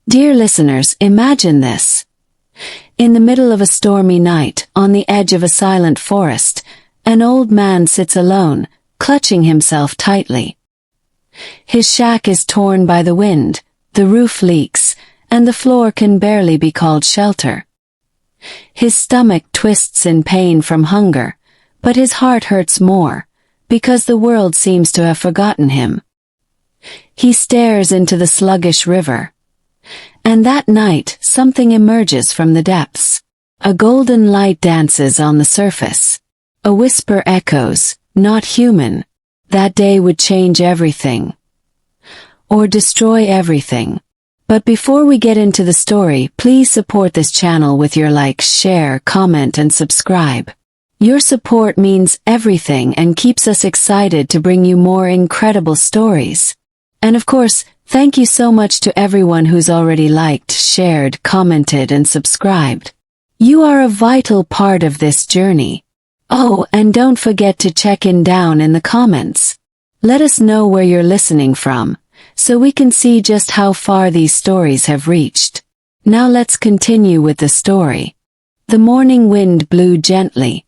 Dear listeners, imagine this. In the middle of a stormy night, on the edge of a silent forest, an old man sits alone, clutching himself tightly. His shack is torn by the wind, the roof leaks, and the floor can barely be called shelter. His stomach twists in pain from hunger, but his heart hurts more, because the world seems to have forgotten him. He stares into the sluggish river. And that night, something emerges from the depths. A golden light dances on the surface. A whisper echoes, not human. That day would change everything. Or destroy everything. But before we get into the story, please support this channel with your like, share, comment, and subscribe. Your support means everything and keeps us excited to bring you more incredible stories. And of course, thank you so much to everyone who's already liked, shared, commented, and subscribed. You are a vital part of this journey. Oh, and don't forget to check in down in the comments. Let us know where you're listening from, so we can see just how far these stories have reached. Now let's continue with the story. The morning wind blew gently,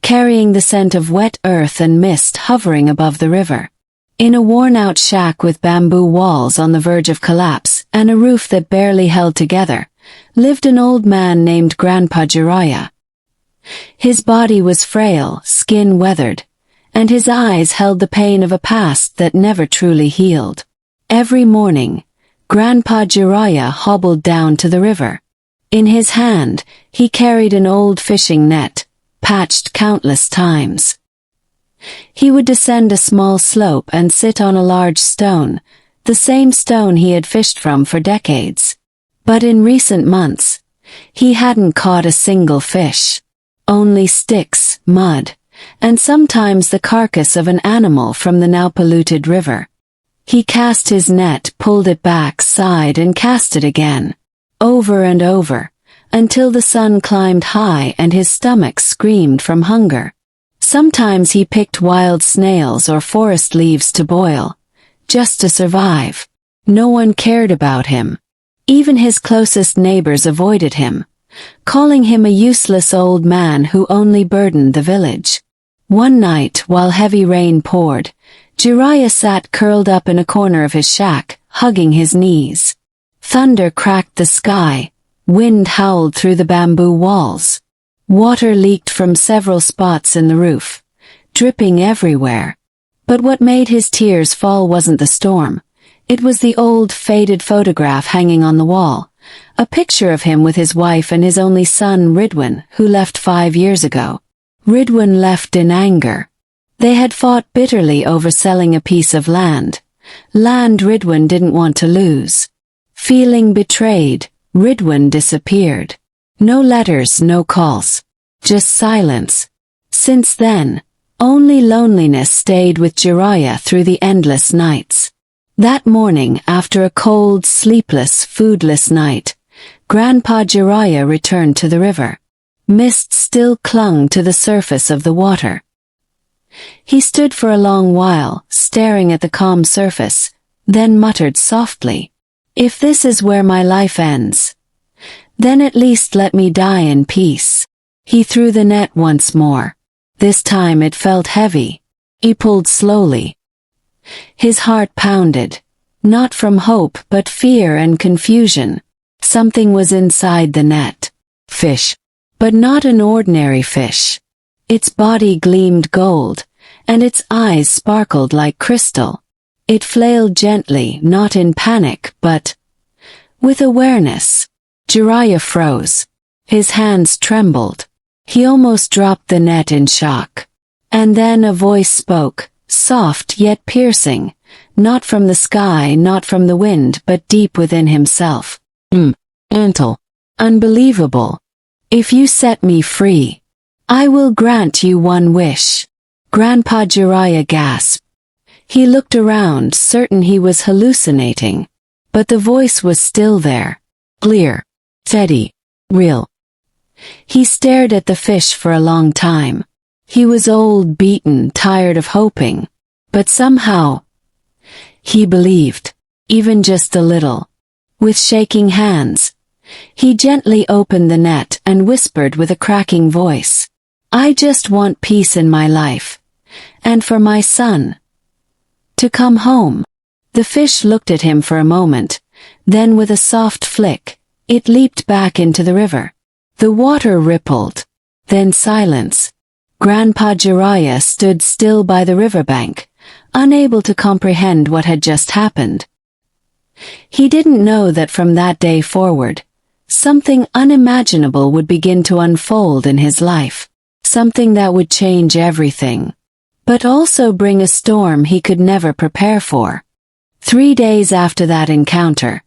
carrying the scent of wet earth and mist hovering above the river. In a worn-out shack with bamboo walls on the verge of collapse and a roof that barely held together, lived an old man named Grandpa Jiraiya. His body was frail, skin weathered, and his eyes held the pain of a past that never truly healed. Every morning, Grandpa Jiraiya hobbled down to the river. In his hand, he carried an old fishing net, patched countless times. He would descend a small slope and sit on a large stone, the same stone he had fished from for decades. But in recent months, he hadn't caught a single fish. Only sticks, mud, and sometimes the carcass of an animal from the now polluted river. He cast his net, pulled it back, sighed, and cast it again, over and over, until the sun climbed high and his stomach screamed from hunger. Sometimes he picked wild snails or forest leaves to boil, just to survive. No one cared about him. Even his closest neighbors avoided him, calling him a useless old man who only burdened the village. One night, while heavy rain poured, Jiraiya sat curled up in a corner of his shack, hugging his knees. Thunder cracked the sky, wind howled through the bamboo walls. Water leaked from several spots in the roof, dripping everywhere. But what made his tears fall wasn't the storm. It was the old, faded photograph hanging on the wall, a picture of him with his wife and his only son Ridwan, who left 5 years ago. Ridwan left in anger. They had fought bitterly over selling a piece of land Ridwan didn't want to lose. Feeling betrayed, Ridwan disappeared. No letters, no calls. Just silence. Since then, only loneliness stayed with Jiraiya through the endless nights. That morning, after a cold, sleepless, foodless night, Grandpa Jiraiya returned to the river. Mist still clung to the surface of the water. He stood for a long while, staring at the calm surface, then muttered softly, "If this is where my life ends, then at least let me die in peace." He threw the net once more. This time it felt heavy. He pulled slowly. His heart pounded, not from hope but fear and confusion. Something was inside the net. Fish. But not an ordinary fish. Its body gleamed gold, and its eyes sparkled like crystal. It flailed gently, not in panic, but with awareness. Jiraiya froze. His hands trembled. He almost dropped the net in shock. And then a voice spoke, soft yet piercing, not from the sky, not from the wind, but deep within himself. Gentle. Unbelievable. If you set me free, I will grant you one wish." Grandpa Jiraiya gasped. He looked around, certain he was hallucinating. But the voice was still there. Clear. Steady. Real. He stared at the fish for a long time. He was old, beaten, tired of hoping. But somehow, he believed. Even just a little. With shaking hands, he gently opened the net and whispered with a cracking voice, "I just want peace in my life. And for my son to come home." The fish looked at him for a moment, then with a soft flick, it leaped back into the river. The water rippled. Then silence. Grandpa Jiraiya stood still by the riverbank, unable to comprehend what had just happened. He didn't know that from that day forward, something unimaginable would begin to unfold in his life, something that would change everything, but also bring a storm he could never prepare for. 3 days after that encounter,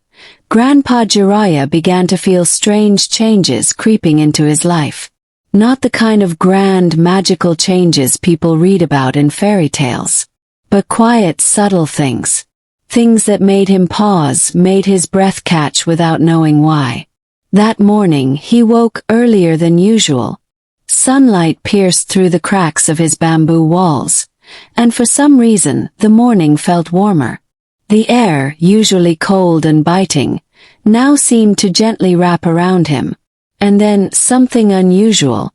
Grandpa Jiraiya began to feel strange changes creeping into his life. Not the kind of grand, magical changes people read about in fairy tales, but quiet, subtle things. Things that made him pause, made his breath catch without knowing why. That morning he woke earlier than usual. Sunlight pierced through the cracks of his bamboo walls, and for some reason the morning felt warmer. The air, usually cold and biting, now seemed to gently wrap around him. And then something unusual.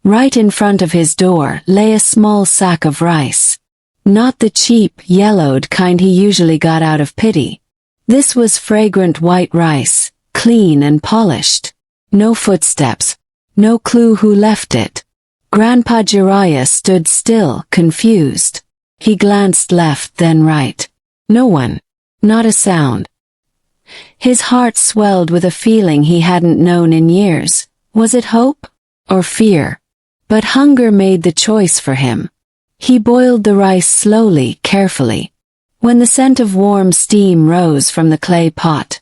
Right in front of his door lay a small sack of rice. Not the cheap, yellowed kind he usually got out of pity. This was fragrant white rice, clean and polished. No footsteps. No clue who left it. Grandpa Jiraiya stood still, confused. He glanced left, then right. No one. Not a sound. His heart swelled with a feeling he hadn't known in years. Was it hope? Or fear? But hunger made the choice for him. He boiled the rice slowly, carefully. When the scent of warm steam rose from the clay pot,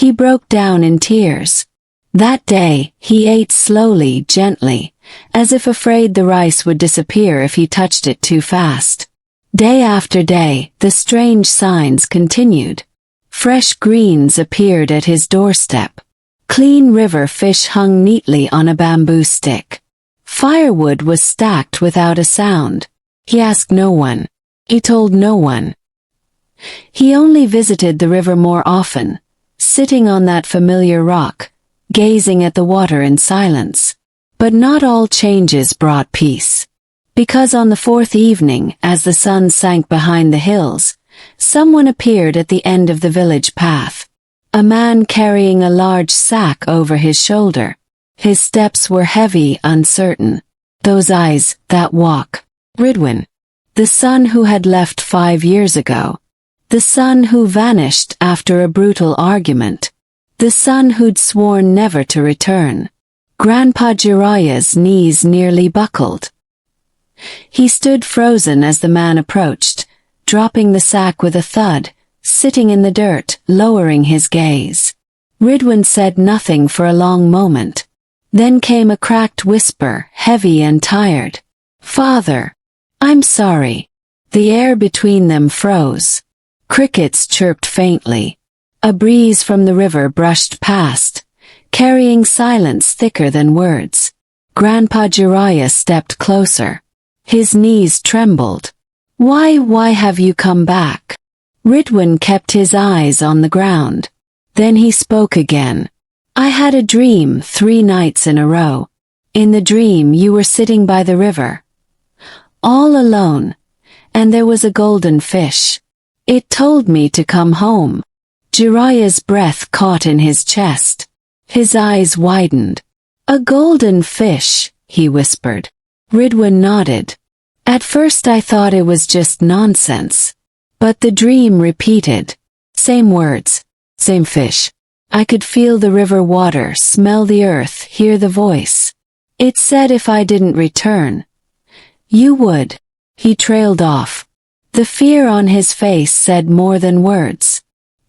he broke down in tears. That day, he ate slowly, gently, as if afraid the rice would disappear if he touched it too fast. Day after day, the strange signs continued. Fresh greens appeared at his doorstep. Clean river fish hung neatly on a bamboo stick. Firewood was stacked without a sound. He asked no one. He told no one. He only visited the river more often, sitting on that familiar rock, gazing at the water in silence. But not all changes brought peace. Because on the 4th evening, as the sun sank behind the hills, someone appeared at the end of the village path. A man carrying a large sack over his shoulder. His steps were heavy, uncertain. Those eyes, that walk. Ridwan. The son who had left 5 years ago. The son who vanished after a brutal argument. The son who'd sworn never to return. Grandpa Jiraiya's knees nearly buckled. He stood frozen as the man approached, dropping the sack with a thud, sitting in the dirt, lowering his gaze. Ridwan said nothing for a long moment. Then came a cracked whisper, heavy and tired. "Father, I'm sorry." The air between them froze. Crickets chirped faintly. A breeze from the river brushed past, carrying silence thicker than words. Grandpa Jiraiya stepped closer. His knees trembled. Why have you come back?" Ridwan kept his eyes on the ground. Then he spoke again. "I had a dream 3 nights in a row. In the dream you were sitting by the river, all alone, and there was a golden fish. It told me to come home." Jiraiya's breath caught in his chest. His eyes widened. "A golden fish," he whispered. Ridwan nodded. "At first I thought it was just nonsense. But the dream repeated. Same words, same fish. I could feel the river water, smell the earth, hear the voice. It said if I didn't return, you would." He trailed off. The fear on his face said more than words.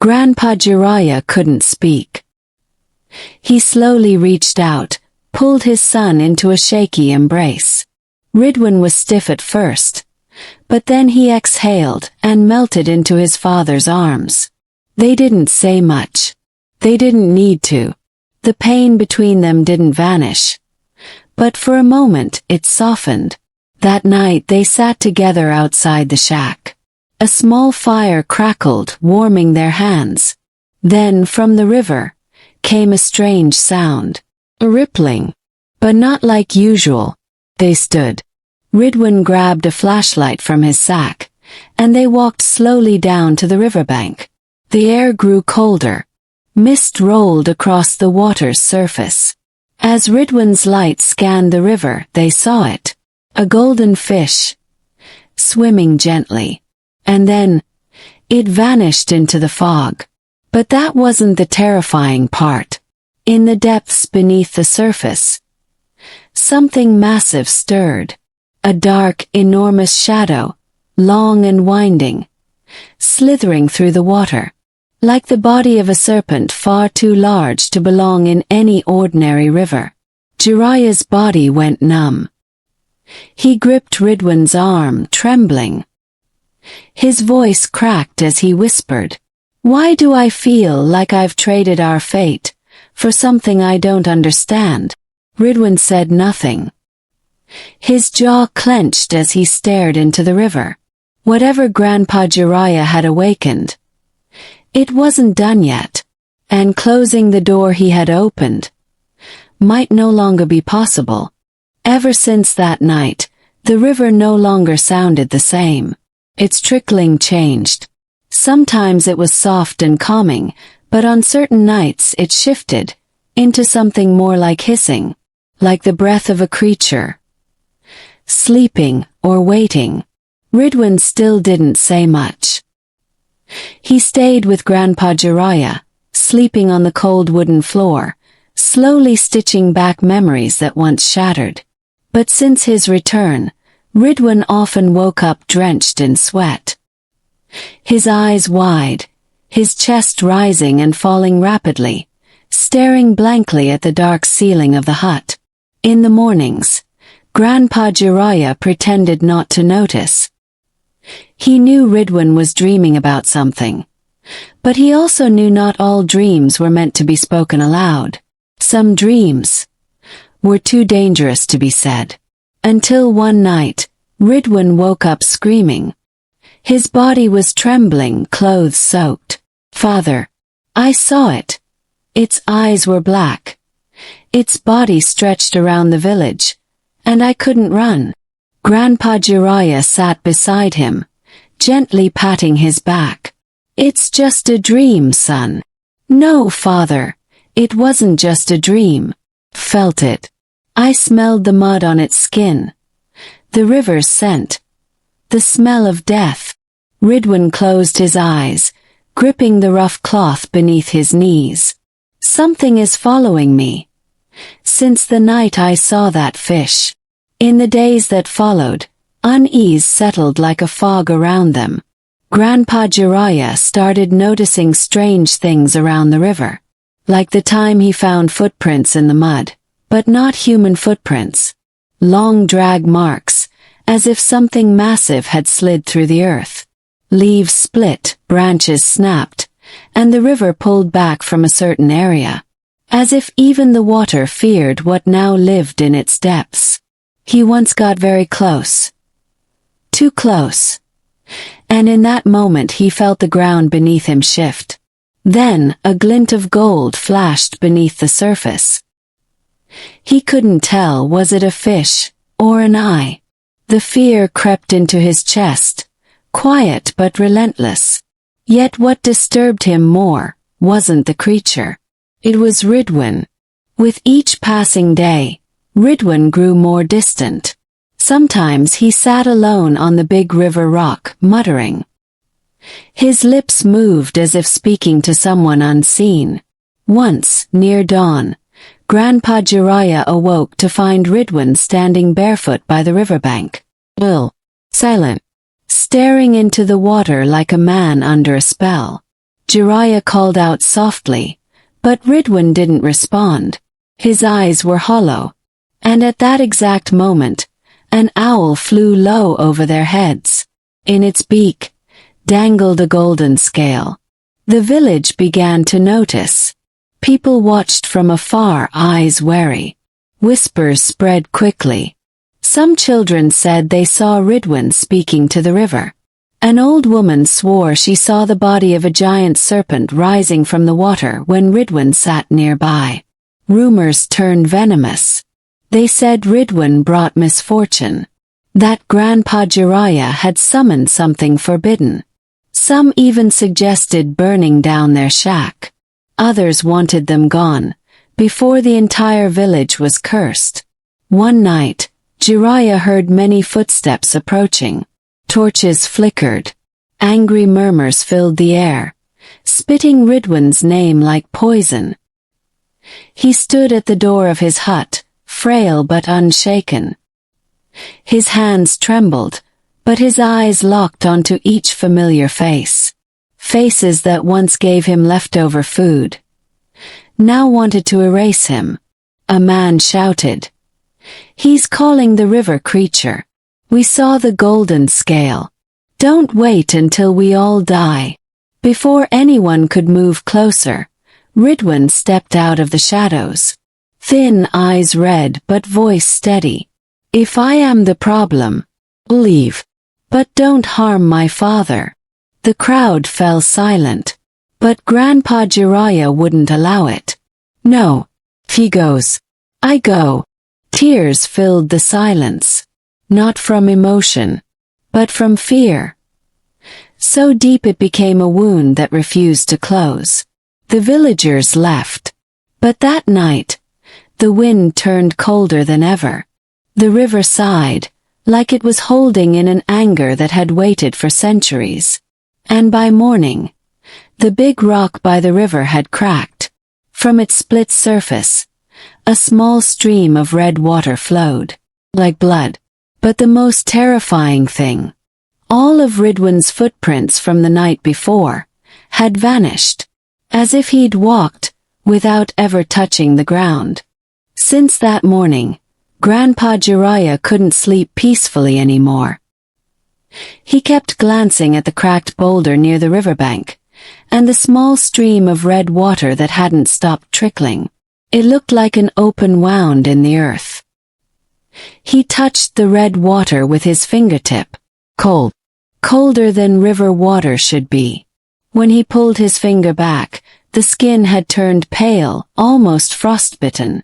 Grandpa Jiraiya couldn't speak. He slowly reached out, pulled his son into a shaky embrace. Ridwan was stiff at first, but then he exhaled and melted into his father's arms. They didn't say much. They didn't need to. The pain between them didn't vanish. But for a moment it softened. That night they sat together outside the shack. A small fire crackled, warming their hands. Then from the river came a strange sound. A rippling. But not like usual. They stood. Ridwan grabbed a flashlight from his sack, and they walked slowly down to the riverbank. The air grew colder. Mist rolled across the water's surface. As Ridwan's light scanned the river, they saw it. A golden fish, swimming gently. And then, it vanished into the fog. But that wasn't the terrifying part. In the depths beneath the surface, something massive stirred. A dark, enormous shadow, long and winding, slithering through the water, like the body of a serpent far too large to belong in any ordinary river. Jiraya's body went numb. He gripped Ridwan's arm, trembling. His voice cracked as he whispered, "Why do I feel like I've traded our fate for something I don't understand?" Ridwan said nothing. His jaw clenched as he stared into the river. Whatever Grandpa Jiraiya had awakened, it wasn't done yet, and closing the door he had opened might no longer be possible. Ever since that night, the river no longer sounded the same. Its trickling changed. Sometimes it was soft and calming, but on certain nights it shifted into something more like hissing, like the breath of a creature, sleeping or waiting. Ridwan still didn't say much. He stayed with Grandpa Jiraiya, sleeping on the cold wooden floor, slowly stitching back memories that once shattered. But since his return, Ridwan often woke up drenched in sweat. His eyes wide, his chest rising and falling rapidly, staring blankly at the dark ceiling of the hut. In the mornings, Grandpa Jiraiya pretended not to notice. He knew Ridwan was dreaming about something, but he also knew not all dreams were meant to be spoken aloud. Some dreams were too dangerous to be said. Until one night, Ridwan woke up screaming. His body was trembling, clothes soaked. "Father, I saw it. Its eyes were black. Its body stretched around the village, and I couldn't run." Grandpa Jiraiya sat beside him, gently patting his back. "It's just a dream, son." "No, father, it wasn't just a dream. Felt it. I smelled the mud on its skin, the river's scent, the smell of death." Ridwan closed his eyes, gripping the rough cloth beneath his knees. "Something is following me. Since the night I saw that fish." In the days that followed, unease settled like a fog around them. Grandpa Jiraiya started noticing strange things around the river, like the time he found footprints in the mud, but not human footprints. Long drag marks, as if something massive had slid through the earth. Leaves split, branches snapped, and the river pulled back from a certain area, as if even the water feared what now lived in its depths. He once got very close. Too close. And in that moment he felt the ground beneath him shift. Then a glint of gold flashed beneath the surface. He couldn't tell, was it a fish or an eye? The fear crept into his chest, quiet but relentless. Yet what disturbed him more wasn't the creature. It was Ridwan. With each passing day, Ridwan grew more distant. Sometimes he sat alone on the big river rock, muttering. His lips moved as if speaking to someone unseen. Once, near dawn, Grandpa Jiraiya awoke to find Ridwan standing barefoot by the riverbank, ill, silent, staring into the water like a man under a spell. Jiraiya called out softly, but Ridwan didn't respond. His eyes were hollow. And at that exact moment, an owl flew low over their heads. In its beak dangled a golden scale. The village began to notice. People watched from afar, eyes wary. Whispers spread quickly. Some children said they saw Ridwan speaking to the river. An old woman swore she saw the body of a giant serpent rising from the water when Ridwan sat nearby. Rumors turned venomous. They said Ridwan brought misfortune, that Grandpa Jiraiya had summoned something forbidden. Some even suggested burning down their shack. Others wanted them gone, before the entire village was cursed. One night, Jiraiya heard many footsteps approaching. Torches flickered. Angry murmurs filled the air, spitting Ridwan's name like poison. He stood at the door of his hut, frail but unshaken. His hands trembled, but his eyes locked onto each familiar face. Faces that once gave him leftover food, now wanted to erase him. A man shouted, "He's calling the river creature. We saw the golden scale. Don't wait until we all die." Before anyone could move closer, Ridwan stepped out of the shadows. Thin eyes red but voice steady. "If I am the problem, leave. But don't harm my father." The crowd fell silent, but Grandpa Jiraiya wouldn't allow it. "No. If he goes, I go." Tears filled the silence, not from emotion, but from fear. So deep it became a wound that refused to close. The villagers left. But that night, the wind turned colder than ever. The river sighed, like it was holding in an anger that had waited for centuries. And by morning, the big rock by the river had cracked. From its split surface, a small stream of red water flowed, like blood. But the most terrifying thing, all of Ridwan's footprints from the night before, had vanished, as if he'd walked, without ever touching the ground. Since that morning, Grandpa Jiraiya couldn't sleep peacefully anymore. He kept glancing at the cracked boulder near the riverbank, and the small stream of red water that hadn't stopped trickling. It looked like an open wound in the earth. He touched the red water with his fingertip. Cold. Colder than river water should be. When he pulled his finger back, the skin had turned pale, almost frostbitten.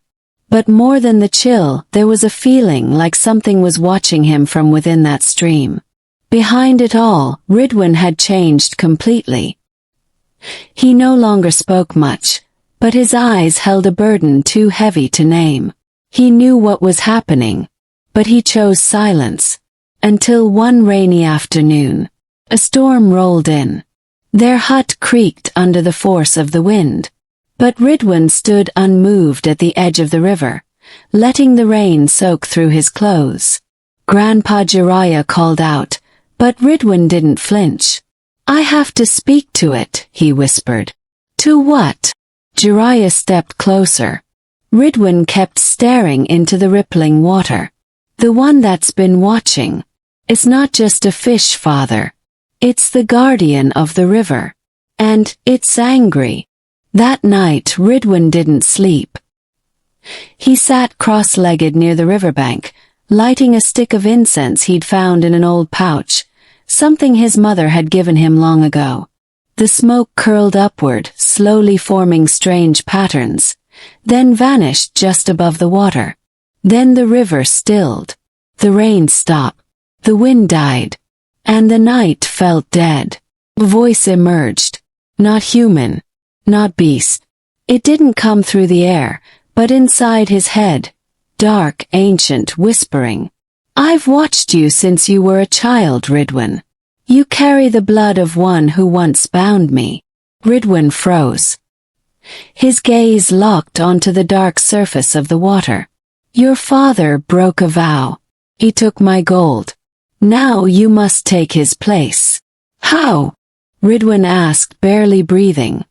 But more than the chill, there was a feeling like something was watching him from within that stream. Behind it all, Ridwan had changed completely. He no longer spoke much, but his eyes held a burden too heavy to name. He knew what was happening, but he chose silence. Until one rainy afternoon, a storm rolled in. Their hut creaked under the force of the wind. But Ridwan stood unmoved at the edge of the river, letting the rain soak through his clothes. Grandpa Jiraiya called out, but Ridwan didn't flinch. "I have to speak to it," he whispered. "To what?" Jiraiya stepped closer. Ridwan kept staring into the rippling water. "The one that's been watching. It's not just a fish, father. It's the guardian of the river. And it's angry." That night Ridwan didn't sleep. He sat cross-legged near the riverbank, lighting a stick of incense he'd found in an old pouch, something his mother had given him long ago. The smoke curled upward, slowly forming strange patterns, then vanished just above the water. Then the river stilled. The rain stopped. The wind died. And the night felt dead. A voice emerged. Not human. Not beast. It didn't come through the air, but inside his head. Dark, ancient, whispering. "I've watched you since you were a child, Ridwan. You carry the blood of one who once bound me." Ridwan froze. His gaze locked onto the dark surface of the water. "Your father broke a vow. He took my gold. Now you must take his place." "How?" Ridwan asked, barely breathing.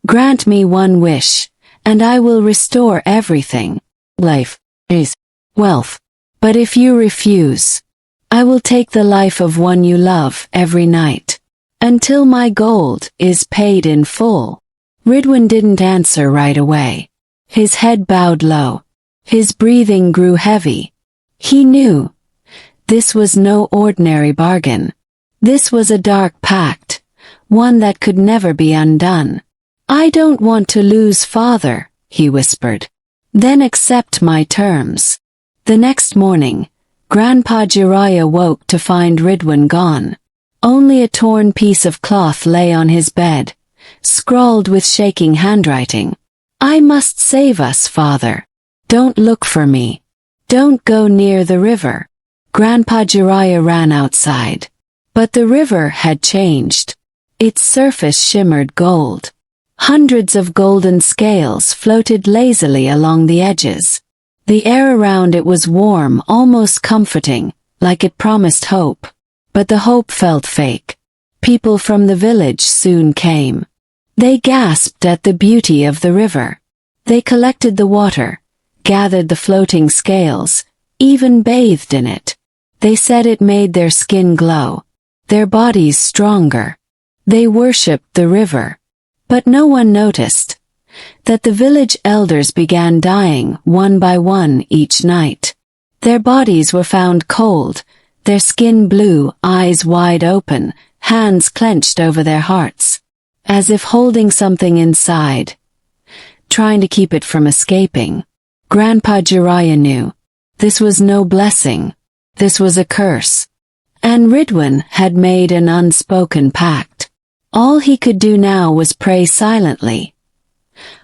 "Grant me one wish, and I will restore everything. Life, peace, wealth. But if you refuse, I will take the life of one you love every night, until my gold is paid in full." Ridwan didn't answer right away. His head bowed low. His breathing grew heavy. He knew this was no ordinary bargain. This was a dark pact, one that could never be undone. "I don't want to lose father," he whispered. "Then accept my terms." The next morning, Grandpa Jiraiya woke to find Ridwan gone. Only a torn piece of cloth lay on his bed, scrawled with shaking handwriting. "I must save us, father. Don't look for me. Don't go near the river." Grandpa Jiraiya ran outside. But the river had changed. Its surface shimmered gold. Hundreds of golden scales floated lazily along the edges. The air around it was warm, almost comforting, like it promised hope. But the hope felt fake. People from the village soon came. They gasped at the beauty of the river. They collected the water, gathered the floating scales, even bathed in it. They said it made their skin glow, their bodies stronger. They worshipped the river. But no one noticed that the village elders began dying one by one each night. Their bodies were found cold, their skin blue, eyes wide open, hands clenched over their hearts, as if holding something inside, trying to keep it from escaping. Grandpa Jiraiya knew. This was no blessing. This was a curse. And Ridwan had made an unspoken pact. All he could do now was pray silently,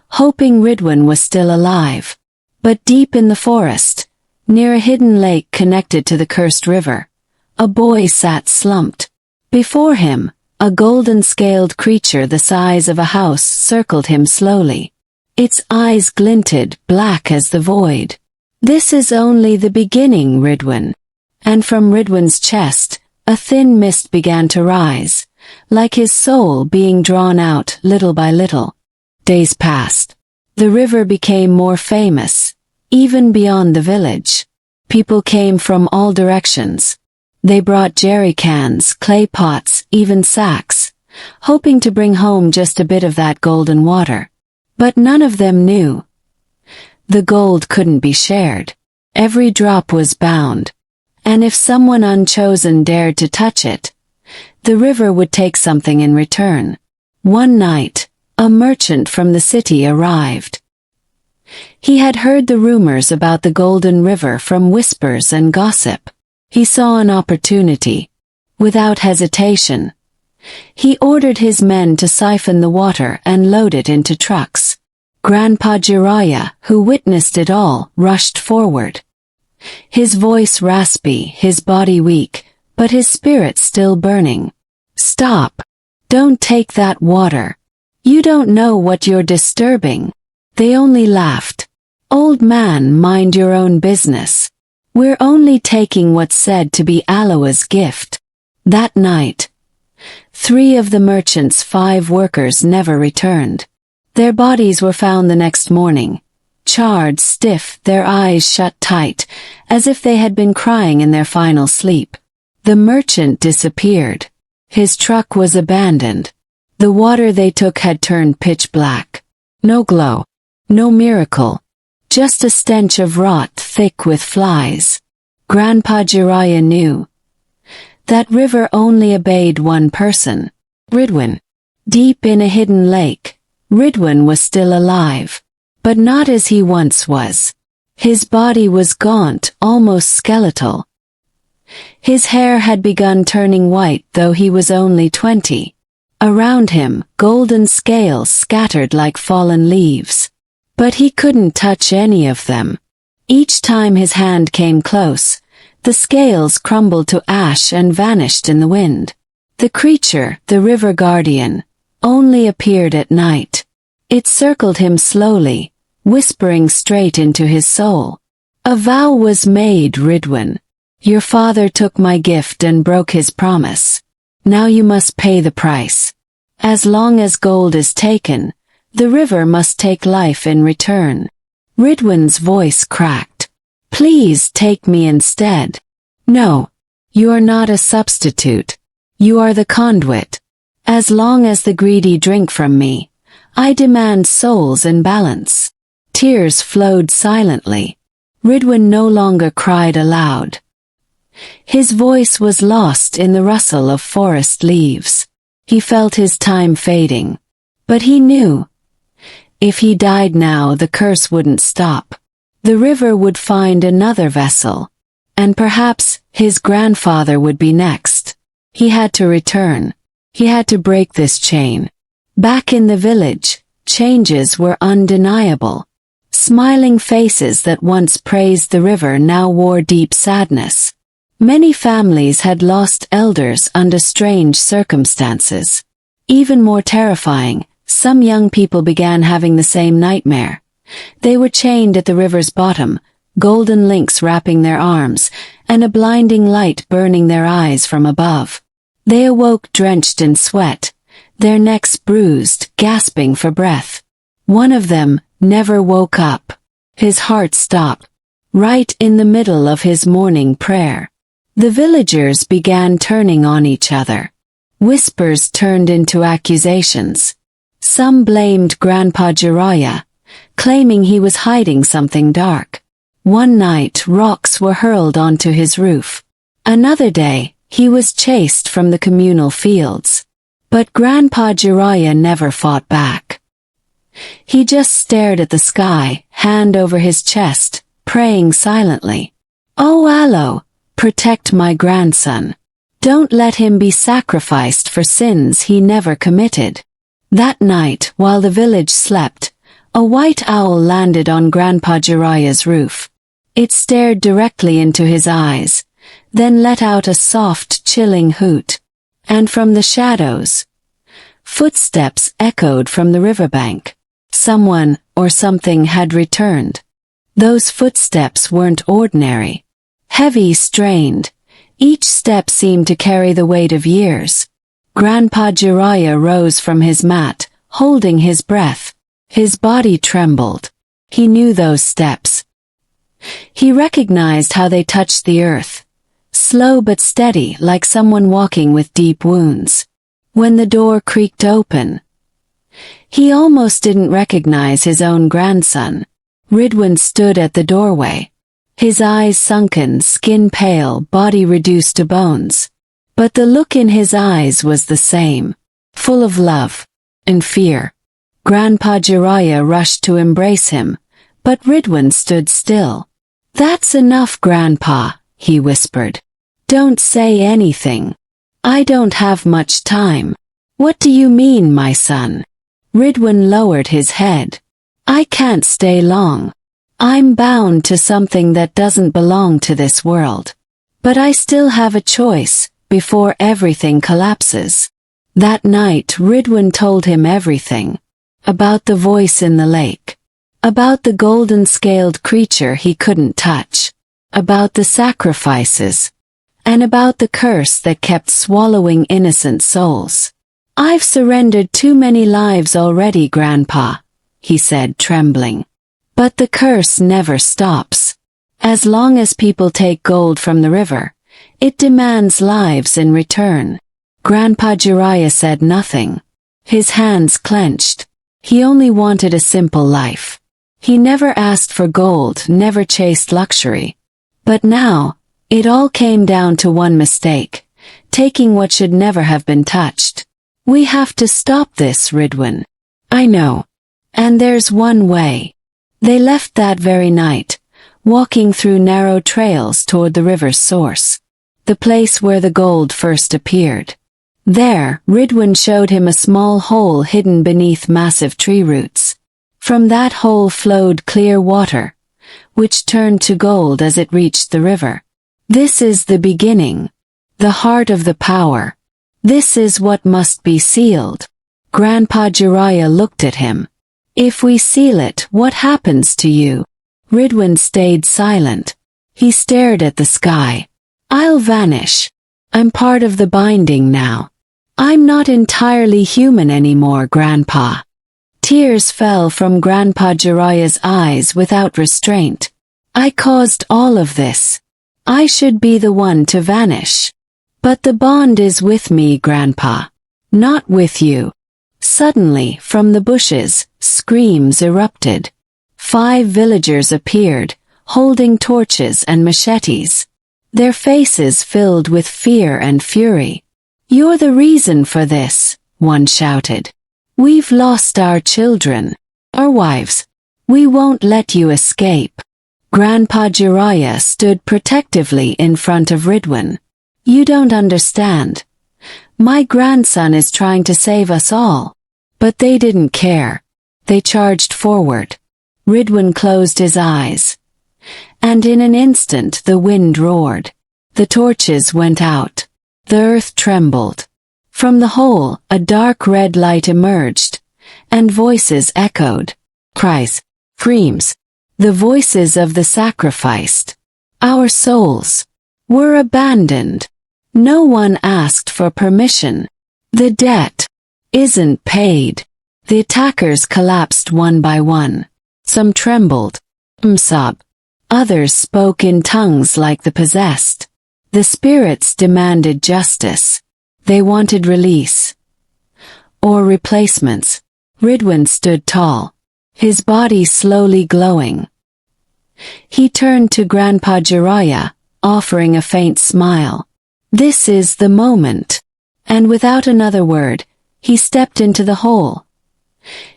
hoping Ridwan was still alive. But deep in the forest, near a hidden lake connected to the cursed river, a boy sat slumped. Before him, a golden-scaled creature the size of a house circled him slowly. Its eyes glinted, black as the void. "This is only the beginning, Ridwan." And from Ridwan's chest, a thin mist began to rise, like his soul being drawn out little by little. Days passed. The river became more famous, even beyond the village. People came from all directions. They brought jerry cans, clay pots, even sacks, hoping to bring home just a bit of that golden water. But none of them knew. The gold couldn't be shared. Every drop was bound. And if someone unchosen dared to touch it, the river would take something in return. One night, a merchant from the city arrived. He had heard the rumors about the Golden River from whispers and gossip. He saw an opportunity. Without hesitation, he ordered his men to siphon the water and load it into trucks. Grandpa Jiraiya, who witnessed it all, rushed forward. His voice raspy, his body weak, but his spirit still burning. "Stop! Don't take that water. You don't know what you're disturbing." They only laughed. "Old man, mind your own business. We're only taking what's said to be Aloa's gift." That night, 3 of the merchant's 5 workers never returned. Their bodies were found the next morning, charred, stiff, their eyes shut tight, as if they had been crying in their final sleep. The merchant disappeared. His truck was abandoned. The water they took had turned pitch black. No glow. No miracle. Just a stench of rot thick with flies. Grandpa Jiraiya knew. That river only obeyed one person. Ridwan. Deep in a hidden lake, Ridwan was still alive. But not as he once was. His body was gaunt, almost skeletal. His hair had begun turning white though he was only 20. Around him, golden scales scattered like fallen leaves. But he couldn't touch any of them. Each time his hand came close, the scales crumbled to ash and vanished in the wind. The creature, the river guardian, only appeared at night. It circled him slowly, whispering straight into his soul. "A vow was made, Ridwan. Your father took my gift and broke his promise. Now you must pay the price. As long as gold is taken, the river must take life in return." Ridwan's voice cracked. "Please take me instead." "No. You are not a substitute. You are the conduit. As long as the greedy drink from me, I demand souls in balance." Tears flowed silently. Ridwan no longer cried aloud. His voice was lost in the rustle of forest leaves. He felt his time fading. But he knew, if he died now, the curse wouldn't stop. The river would find another vessel. And perhaps his grandfather would be next. He had to return. He had to break this chain. Back in the village, changes were undeniable. Smiling faces that once praised the river now wore deep sadness. Many families had lost elders under strange circumstances. Even more terrifying, some young people began having the same nightmare. They were chained at the river's bottom, golden links wrapping their arms, and a blinding light burning their eyes from above. They awoke drenched in sweat, their necks bruised, gasping for breath. One of them never woke up. His heart stopped, right in the middle of his morning prayer. The villagers began turning on each other. Whispers turned into accusations. Some blamed Grandpa Jiraiya, claiming he was hiding something dark. One night, rocks were hurled onto his roof. Another day, he was chased from the communal fields. But Grandpa Jiraiya never fought back. He just stared at the sky, hand over his chest, praying silently. "Oh Allah, protect my grandson. Don't let him be sacrificed for sins he never committed." That night, while the village slept, a white owl landed on Grandpa Jiraiya's roof. It stared directly into his eyes, then let out a soft, chilling hoot. And from the shadows, footsteps echoed from the riverbank. Someone or something had returned. Those footsteps weren't ordinary. Heavy, strained. Each step seemed to carry the weight of years. Grandpa Jiraiya rose from his mat, holding his breath. His body trembled. He knew those steps. He recognized how they touched the earth. Slow but steady, like someone walking with deep wounds. When the door creaked open, he almost didn't recognize his own grandson. Ridwan stood at the doorway. His eyes sunken, skin pale, body reduced to bones. But the look in his eyes was the same, full of love and fear. Grandpa Jiraiya rushed to embrace him, but Ridwan stood still. "That's enough, Grandpa," he whispered. "Don't say anything. I don't have much time." "What do you mean, my son?" Ridwan lowered his head. "I can't stay long. I'm bound to something that doesn't belong to this world. But I still have a choice, before everything collapses." That night Ridwan told him everything. About the voice in the lake. About the golden-scaled creature he couldn't touch. About the sacrifices. And about the curse that kept swallowing innocent souls. "I've surrendered too many lives already, Grandpa," he said, trembling. "But the curse never stops. As long as people take gold from the river, it demands lives in return." Grandpa Jiraiya said nothing. His hands clenched. He only wanted a simple life. He never asked for gold, never chased luxury. But now, it all came down to one mistake, taking what should never have been touched. "We have to stop this, Ridwan." "I know. And there's one way." They left that very night, walking through narrow trails toward the river's source, the place where the gold first appeared. There, Ridwan showed him a small hole hidden beneath massive tree roots. From that hole flowed clear water, which turned to gold as it reached the river. "This is the beginning, the heart of the power. This is what must be sealed." Grandpa Jiraiya looked at him. "If we seal it, what happens to you?" Ridwan stayed silent. He stared at the sky. "I'll vanish. I'm part of the binding now. I'm not entirely human anymore, Grandpa." Tears fell from Grandpa Jiraiya's eyes without restraint. "I caused all of this. I should be the one to vanish. But the bond is with me, Grandpa. Not with you." Suddenly, from the bushes, screams erupted. 5 villagers appeared, holding torches and machetes. their faces filled with fear and fury. "You're the reason for this," one shouted. "We've lost our children, our wives. We won't let you escape." Grandpa Jiraiya stood protectively in front of Ridwan. "You don't understand. My grandson is trying to save us all." But they didn't care. They charged forward. Ridwan closed his eyes. And in an instant the wind roared. The torches went out. The earth trembled. From the hole, a dark red light emerged, and voices echoed. Cries, screams, the voices of the sacrificed. Our souls were abandoned. No one asked for permission. The debt isn't paid. The attackers collapsed one by one. Some trembled, some sobbed. Others spoke in tongues like the possessed. The spirits demanded justice. They wanted release. Or replacements. Ridwan stood tall, his body slowly glowing. He turned to Grandpa Jiraiya, offering a faint smile. "This is the moment." And without another word, he stepped into the hole.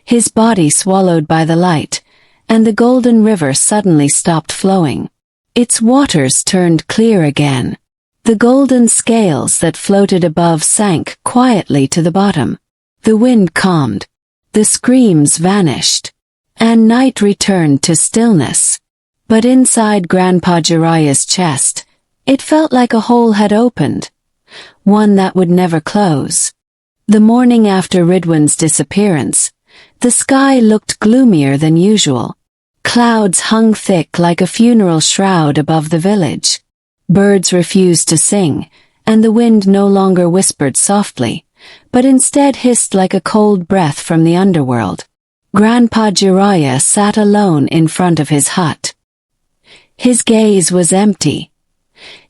His body swallowed by the light, and the golden river suddenly stopped flowing. Its waters turned clear again. The golden scales that floated above sank quietly to the bottom. The wind calmed. The screams vanished. And night returned to stillness. But inside Grandpa Jiraiya's chest, it felt like a hole had opened. One that would never close. The morning after Ridwan's disappearance, the sky looked gloomier than usual. Clouds hung thick like a funeral shroud above the village. Birds refused to sing, and the wind no longer whispered softly, but instead hissed like a cold breath from the underworld. Grandpa Jiraiya sat alone in front of his hut. His gaze was empty,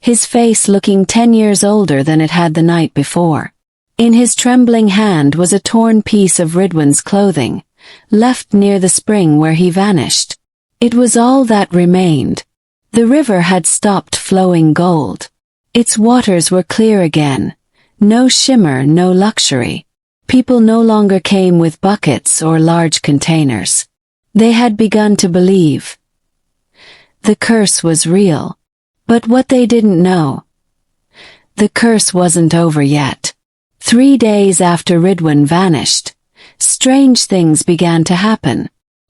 his face looking 10 years older than it had the night before. In his trembling hand was a torn piece of Ridwan's clothing, left near the spring where he vanished. It was all that remained. The river had stopped flowing gold. Its waters were clear again. No shimmer, no luxury. People no longer came with buckets or large containers. They had begun to believe. The curse was real. But what they didn't know. The curse wasn't over yet. 3 days after Ridwan vanished, strange things began to happen.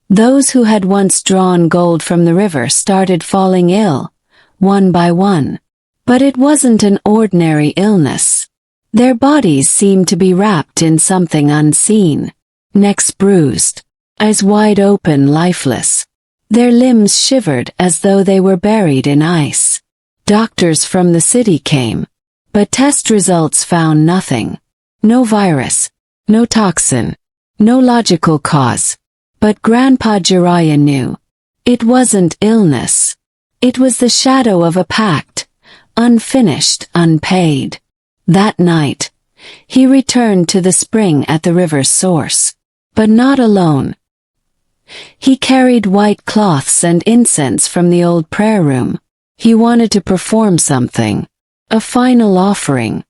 Those who had once drawn gold from the river started falling ill, one by one. But it wasn't an ordinary illness. Their bodies seemed to be wrapped in something unseen. Necks bruised, eyes wide open, lifeless. Their limbs shivered as though they were buried in ice. Doctors from the city came, but test results found nothing. No virus, no toxin, no logical cause. But Grandpa Jiraiya knew. It wasn't illness. It was the shadow of a pact, unfinished, unpaid. That night, he returned to the spring at the river's source. But not alone. He carried white cloths and incense from the old prayer room. He wanted to perform something. A final offering.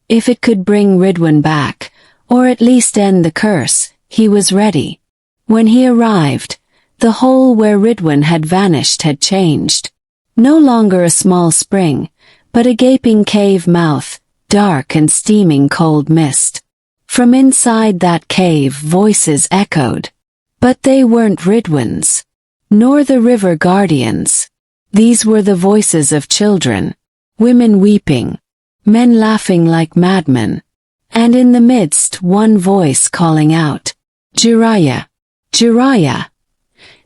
If it could bring Ridwan back, or at least end the curse, he was ready. When he arrived, the hole where Ridwan had vanished had changed. No longer a small spring, but a gaping cave mouth, dark and steaming cold mist. From inside that cave voices echoed. But they weren't Ridwan's, nor the river guardians. These were the voices of children, women weeping, men laughing like madmen. And in the midst one voice calling out, "Jiraiya! Jiraiya!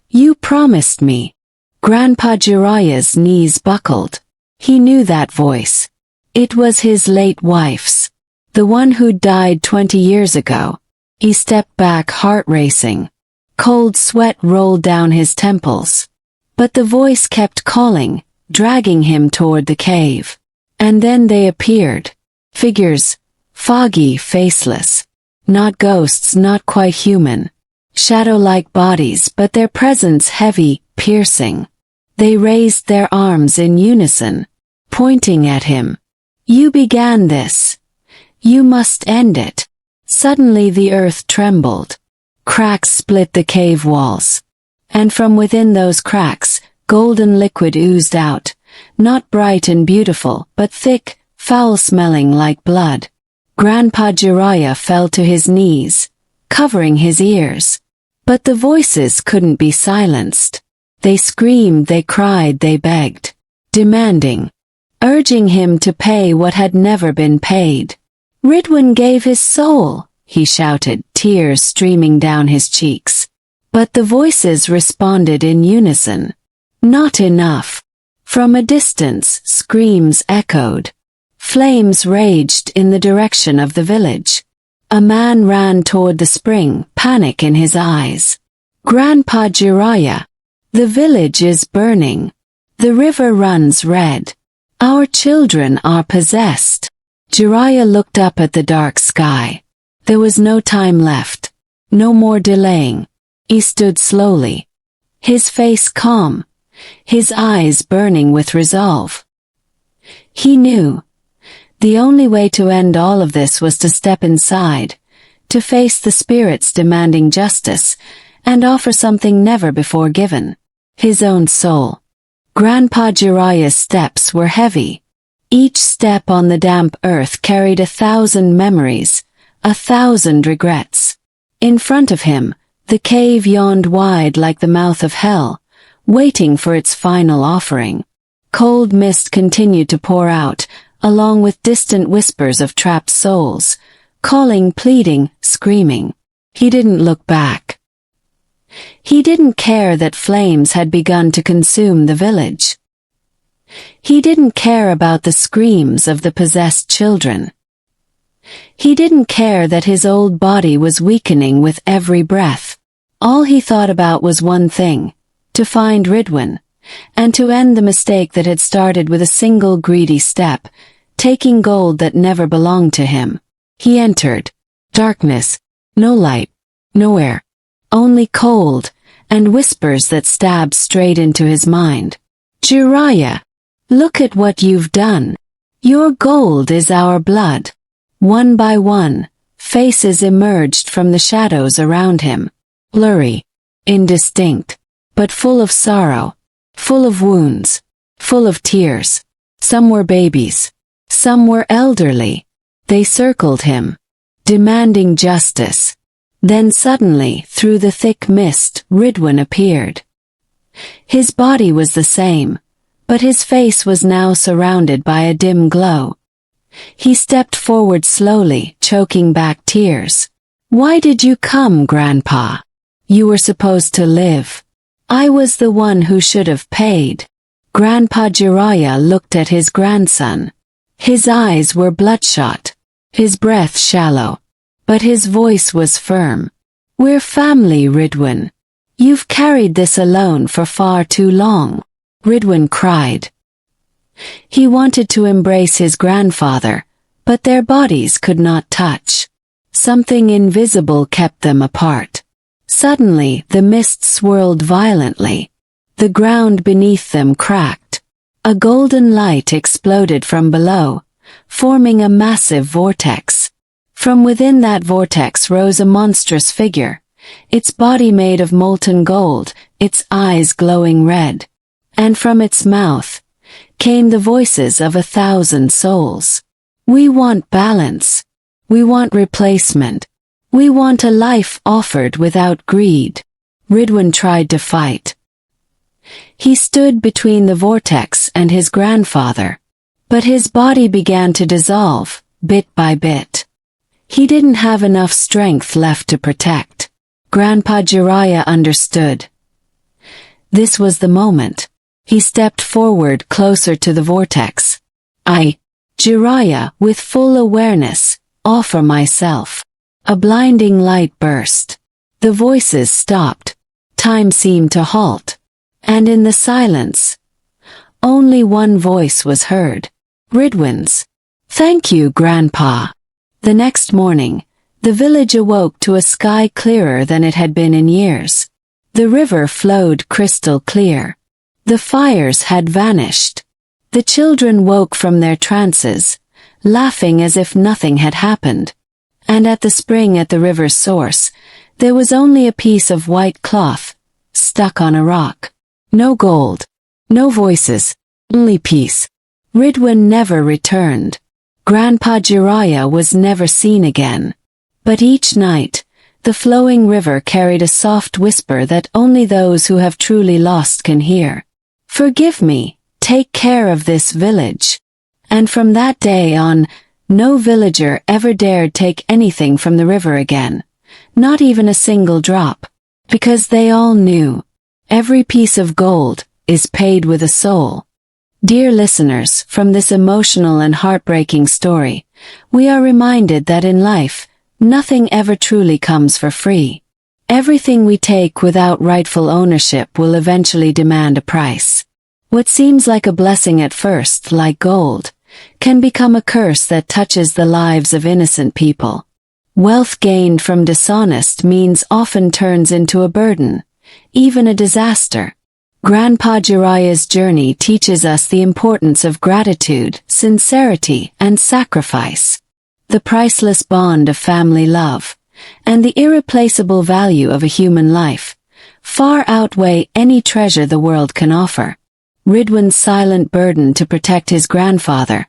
You promised me." Grandpa Jiraiya's knees buckled. He knew that voice. It was his late wife's, the one who died 20 years ago. He stepped back, heart racing. Cold sweat rolled down his temples. But the voice kept calling, dragging him toward the cave. And then they appeared. Figures, foggy, faceless. Not ghosts, not quite human. Shadow-like bodies, but their presence heavy, piercing. They raised their arms in unison. pointing at him. "You began this. You must end it." Suddenly the earth trembled. Cracks split the cave walls. And from within those cracks, golden liquid oozed out, not bright and beautiful, but thick, foul-smelling like blood. Grandpa Jiraiya fell to his knees, covering his ears. But the voices couldn't be silenced. They screamed, they cried, they begged, demanding, urging him to pay what had never been paid. "Ridwan gave his soul," he shouted, tears streaming down his cheeks. But the voices responded in unison. "Not enough." From a distance, screams echoed. Flames raged in the direction of the village. A man ran toward the spring, panic in his eyes. "Grandpa Jiraiya, the village is burning. The river runs red. Our children are possessed." Jiraiya looked up at the dark sky. There was no time left. No more delaying. He stood slowly. His face calm. His eyes burning with resolve. He knew. The only way to end all of this was to step inside, to face the spirits demanding justice, and offer something never before given. His own soul. Grandpa Jiraiya's steps were heavy. Each step on the damp earth carried 1,000 memories, 1,000 regrets. In front of him, the cave yawned wide like the mouth of hell, waiting for its final offering. Cold mist continued to pour out, along with distant whispers of trapped souls, calling, pleading, screaming. He didn't look back. He didn't care that flames had begun to consume the village. He didn't care about the screams of the possessed children. He didn't care that his old body was weakening with every breath. All he thought about was one thing: to find Ridwan, and to end the mistake that had started with a single greedy step, taking gold that never belonged to him. He entered. Darkness. No light. No air. Only cold, and whispers that stabbed straight into his mind. "Jiraiya, look at what you've done. Your gold is our blood." One by one, faces emerged from the shadows around him. Blurry, indistinct, but full of sorrow, full of wounds, full of tears. Some were babies. Some were elderly. They circled him, demanding justice. Then suddenly, through the thick mist, Ridwan appeared. His body was the same, but his face was now surrounded by a dim glow. He stepped forward slowly, choking back tears. "Why did you come, Grandpa? You were supposed to live. I was the one who should have paid." Grandpa Jiraiya looked at his grandson. His eyes were bloodshot, his breath shallow, but his voice was firm. "We're family, Ridwan. You've carried this alone for far too long." Ridwan cried. He wanted to embrace his grandfather, but their bodies could not touch. Something invisible kept them apart. Suddenly, the mist swirled violently. The ground beneath them cracked. A golden light exploded from below, forming a massive vortex. From within that vortex rose a monstrous figure, its body made of molten gold, its eyes glowing red. And from its mouth came the voices of 1,000 souls. "We want balance. We want replacement. We want a life offered without greed." Ridwan tried to fight. He stood between the vortex and his grandfather, but his body began to dissolve, bit by bit. He didn't have enough strength left to protect. Grandpa Jiraiya understood. This was the moment. He stepped forward closer to the vortex. "I, Jiraiya, with full awareness, offer myself." A blinding light burst. The voices stopped. Time seemed to halt. And in the silence, only one voice was heard. Ridwan's. "Thank you, Grandpa." The next morning, the village awoke to a sky clearer than it had been in years. The river flowed crystal clear. The fires had vanished. The children woke from their trances, laughing as if nothing had happened. And at the spring at the river's source, there was only a piece of white cloth, stuck on a rock. No gold, no voices, only peace. Ridwan never returned. Grandpa Jiraiya was never seen again. But each night, the flowing river carried a soft whisper that only those who have truly lost can hear. Forgive me, take care of this village. And from that day on, no villager ever dared take anything from the river again, not even a single drop, because they all knew, every piece of gold is paid with a soul. Dear listeners, from this emotional and heartbreaking story, we are reminded that in life, nothing ever truly comes for free. Everything we take without rightful ownership will eventually demand a price. What seems like a blessing at first, like gold, can become a curse that touches the lives of innocent people. Wealth gained from dishonest means often turns into a burden, even a disaster. Grandpa Jiraiya's journey teaches us the importance of gratitude, sincerity, and sacrifice. The priceless bond of family love, and the irreplaceable value of a human life, far outweigh any treasure the world can offer. Ridwan's silent burden to protect his grandfather,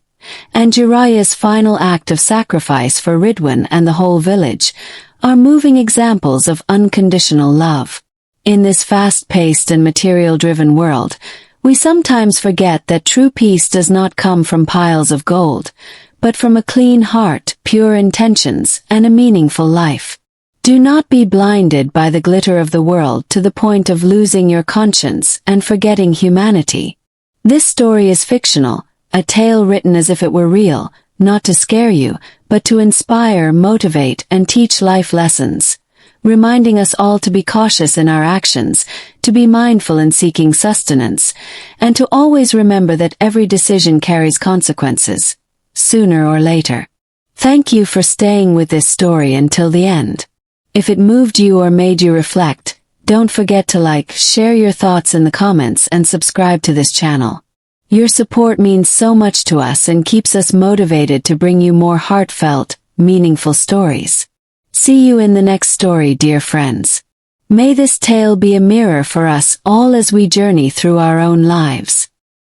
and Jiraiya's final act of sacrifice for Ridwan and the whole village, are moving examples of unconditional love. In this fast-paced and material-driven world, we sometimes forget that true peace does not come from piles of gold, but from a clean heart, pure intentions, and a meaningful life. Do not be blinded by the glitter of the world to the point of losing your conscience and forgetting humanity. This story is fictional, a tale written as if it were real, not to scare you, but to inspire, motivate, and teach life lessons, reminding us all to be cautious in our actions, to be mindful in seeking sustenance, and to always remember that every decision carries consequences, sooner or later. Thank you for staying with this story until the end. If it moved you or made you reflect, don't forget to like, share your thoughts in the comments, and subscribe to this channel. Your support means so much to us and keeps us motivated to bring you more heartfelt, meaningful stories. See you in the next story, dear friends. May this tale be a mirror for us all as we journey through our own lives.